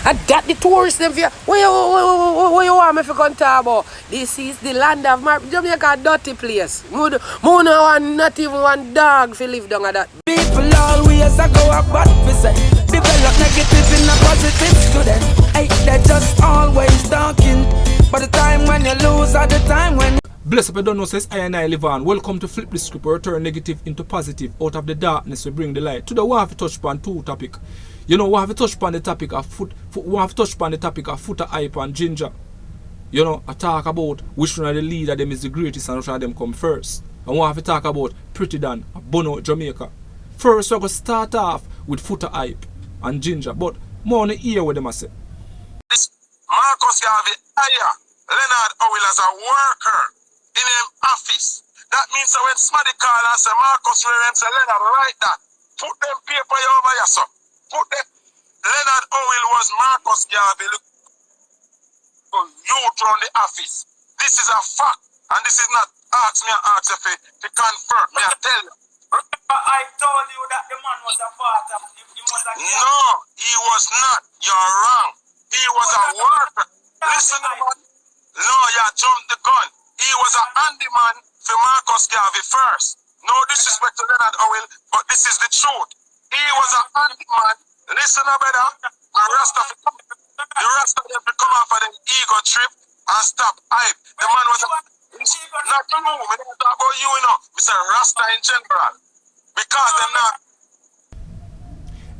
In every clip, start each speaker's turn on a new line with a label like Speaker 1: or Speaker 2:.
Speaker 1: And that the tourists them for where you want me to come talk about? This is the land of Jamaica, dirty place. Mo no want not even one dog to live down at that.
Speaker 2: People always a go a bad percent. Develop negative in a positive student. Hey, they're just always talking. But the time when you lose at the time when
Speaker 3: Bless up, I don't know, says I and I live on. Welcome to Flip the Script, where we turn negative into positive. Out of the darkness, we bring the light. Today, we have to touch upon two topics. You know, we have to touch upon the topic of Foota hype and Ginjah. You know, I talk about which one of the leader them is the greatest and which one of them come first. And we have to talk about Pretti Bono, Jamaica. First, we're going to start off with Foota hype and Ginjah. But more on the ear what them I say.
Speaker 4: Marcus Garvey hire Leonard Owl as a worker in him office. That means that when somebody call and say Marcus Reren say Leonard write that. Put them paper over here, so. Put them. Leonard Owl was Marcus Garvey youth run the office. This is a fact. And this is not ask me to confirm. Me I tell you.
Speaker 2: I told you that the man was a part of
Speaker 4: No, he was not. You're wrong. He was a worker. Listen, man. No, you jumped the gun. He was a handyman for Marcus Garvey first. No disrespect to Leonard Owl, but this is the truth. He was a handyman. Listen, brother. The Rastafarian to come off of the ego trip and stop hype. The man was not you. I don't talk about you, you know. Mr. Rasta in general. Because they're not.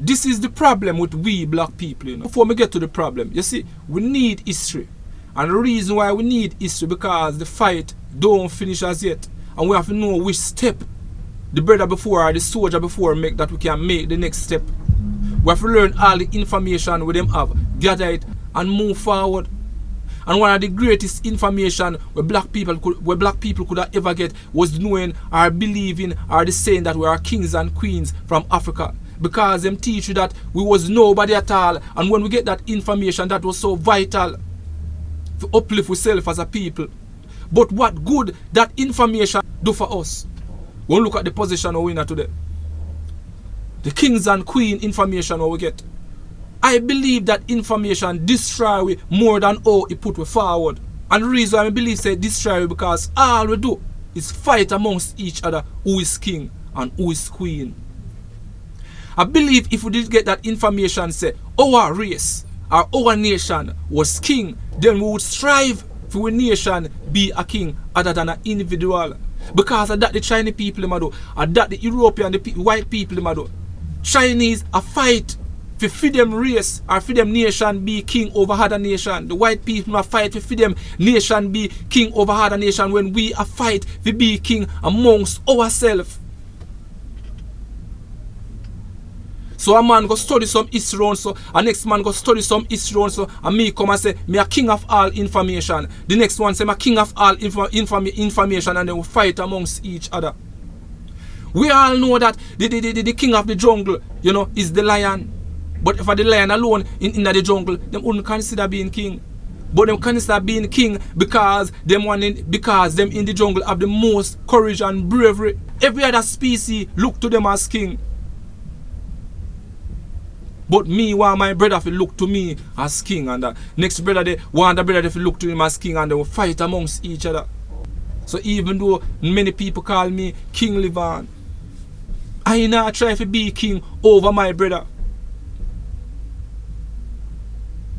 Speaker 3: This is the problem with we black people, you know. Before we get to the problem, you see, we need history. And the reason why we need history because the fight don't finish as yet. And we have to know which step the brother before or the soldier before make that we can make the next step. We have to learn all the information we them have, gather it and move forward. And one of the greatest information where black people could have ever get was knowing or believing or the saying that we are kings and queens from Africa. Because them teach you that we was nobody at all. And when we get that information that was so vital to uplift ourselves as a people. But what good that information do for us? When we look at the position we're in today. The kings and queen information we get. I believe that information destroy we more than how it put we forward. And the reason I believe say destroy we because all we do is fight amongst each other who is king and who is queen. I believe if we did get that information say our race or our nation was king, then we would strive for our nation be a king other than an individual. Because of that the Chinese people do, and that the European, the white people do. Chinese a fight for them race or for them nation be king over other nation. The white people a fight for them nation be king over other nation when we a fight for be king amongst ourselves. So a man go study some history on so, a next man go study some history on so, and me come and say, me a king of all information. The next one say, me a king of all information, and then we fight amongst each other. We all know that the king of the jungle, you know, is the lion. But if the lion alone in the jungle, them wouldn't consider being king. But them consider being king because them in the jungle have the most courage and bravery. Every other species look to them as king. But me want my brother to look to me as king, and the next brother they want the brother to look to him as king, and they will fight amongst each other. So even though many people call me King Levan, I not try to be king over my brother.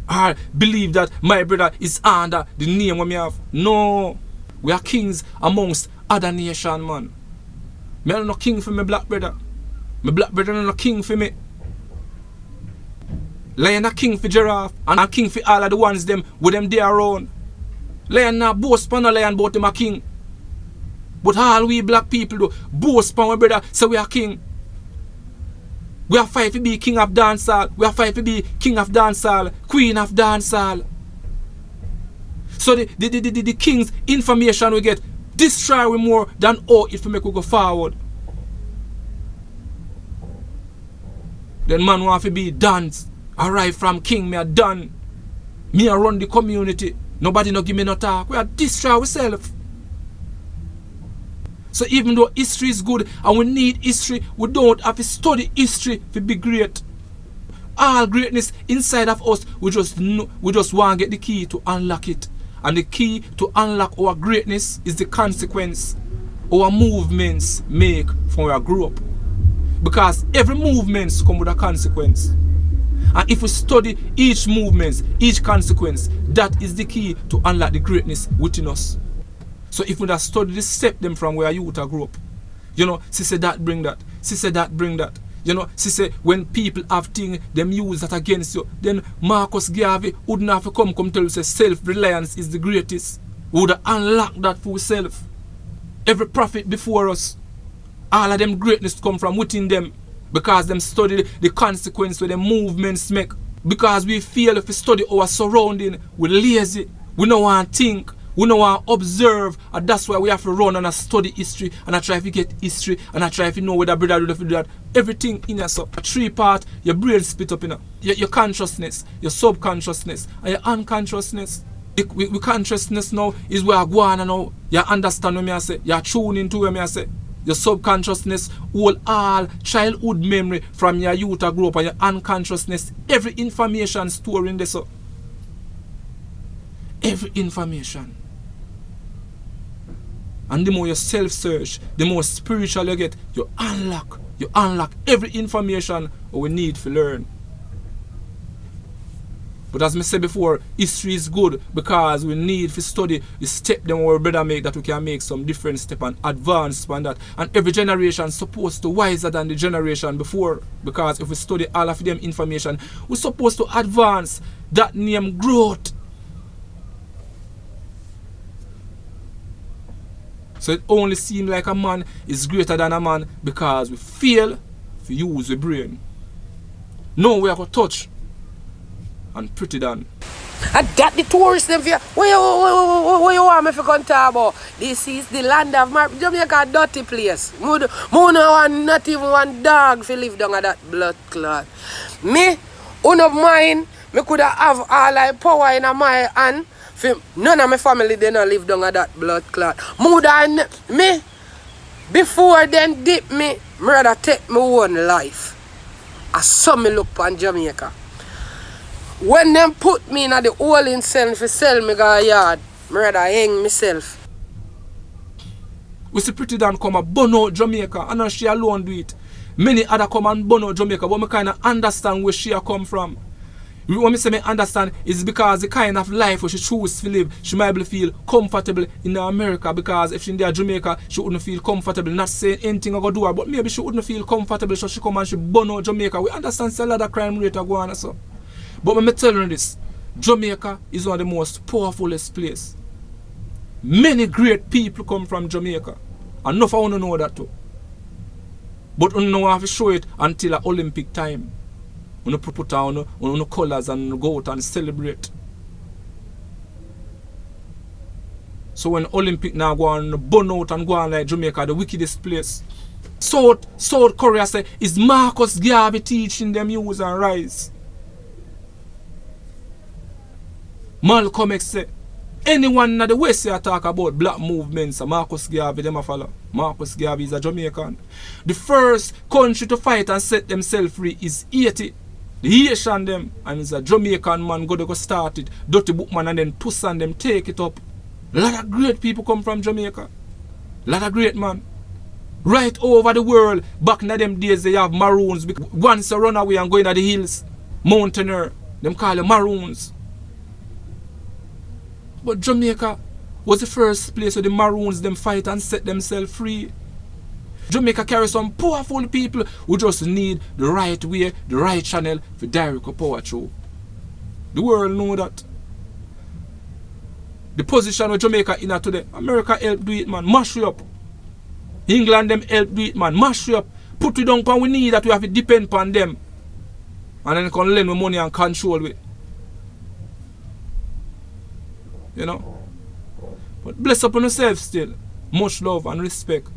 Speaker 3: I believe that my brother is under the name we have. No, we are kings amongst other nations, man. Me are not king for my black brother. My black brother are not king for me. Lion a king for giraffe and a king for all of the ones them with them there around. Lion not boast upon a lion about them a king. But all we black people do boast upon our brother so we are king. We are fight to be king of dancehall. We are fight to be king of dancehall, queen of dancehall. So the king's information we get destroy we more than all if we make we go forward. Then man want to be dance. Arrive from king, me a done. Me a run the community. Nobody no give me no talk. We are destroy ourselves. So even though history is good and we need history, we don't have to study history to be great. all greatness inside of us. We just want to get the key to unlock it. And the key to unlock our greatness is the consequence our movements make from where we grew up. Because every movement comes with a consequence. And if we study each movement, each consequence, that is the key to unlock the greatness within us. So if we just study the step them from where youth grew up, you know, she said that bring that, she said that bring that. You know, she said when people have things, them use that against you, then Marcus Garvey wouldn't have to come tell you say self-reliance is the greatest. We would have unlocked that for ourselves. Every prophet before us, all of them greatness come from within them. Because them study the consequence where the movements make. Because we feel if we study our surrounding, we're lazy. We don't want to think. We don't want to observe. And that's why we have to run and study history. And I try to get history. And I try to know whether brother do that. Everything in us. A 3-part, your brain split up in your consciousness, your subconsciousness, and your unconsciousness. The consciousness now is where I go on and now. You understand what I say. You tune into what I say. Your subconsciousness hold all childhood memory from your youth grow up, and your unconsciousness, every information stored in this. Every information. And the more you self-search, the more spiritual you get, you unlock every information we need to learn. But as I said before, history is good because we need to study the step them our brother make that we can make some different step and advance on that. And every generation is supposed to wiser than the generation before. Because if we study all of them information, we're supposed to advance that name growth. So it only seems like a man is greater than a man because we fail to use the brain. No, we are going to touch and Pretti done.
Speaker 1: And that the tourists them for where you want me to come talk about? This is the land of Jamaica, a dirty place. No one, not even one dog to live down at that blood clot. Me, mine, me could have all my power in my hand. None of my family they not live down at that blood clot. More than me, before then dip me, rather take my own life. I saw me look on Jamaica. When them put me in the hole in cell for sell me go yard, I rather hang myself.
Speaker 3: We see Pretti Dan come and burn out Jamaica, and not she alone do it. Many other come and burn out Jamaica, but I kind of understand where she come from. What I say I understand is because the kind of life where she choose to live, she might be feel comfortable in America, because if she in there Jamaica, she wouldn't feel comfortable. Not saying anything I go do her, but maybe she wouldn't feel comfortable, so she come and she burn out Jamaica. We understand a lot of crime rate are going on so. But when I tell you this, Jamaica is one of the most powerfulest places. Many great people come from Jamaica. And enough I want to know that too. But I don't have to show it until the Olympic time. We put on colors and go out and celebrate. So when Olympic now go on burn out and go on like Jamaica, the wickedest place. South Korea say is Marcus Garvey teaching them use and rise. Malcolm X say, anyone in the West say talk about black movements, Marcus Garvey them a follow. Marcus Garvey is a Jamaican. The first country to fight and set themselves free is Haiti. The Haitian them, and it's a Jamaican man go start it. Dirty Bookman and then Puss and them take it up. A lot of great people come from Jamaica. A lot of great man. Right over the world, back in them days they have maroons. Once you run away and go into the hills, mountaineer, them call you maroons. But Jamaica was the first place where the maroons them fight and set themselves free. Jamaica carries some powerful people who just need the right way, the right channel for direct power through. The world know that. The position where Jamaica in today, America help do it, man, mash you up. England them help do it, man, mash you up. Put it down when we need that we have to depend upon them. And then can lend with money and control with. You know? But bless up on yourself still. Much love and respect.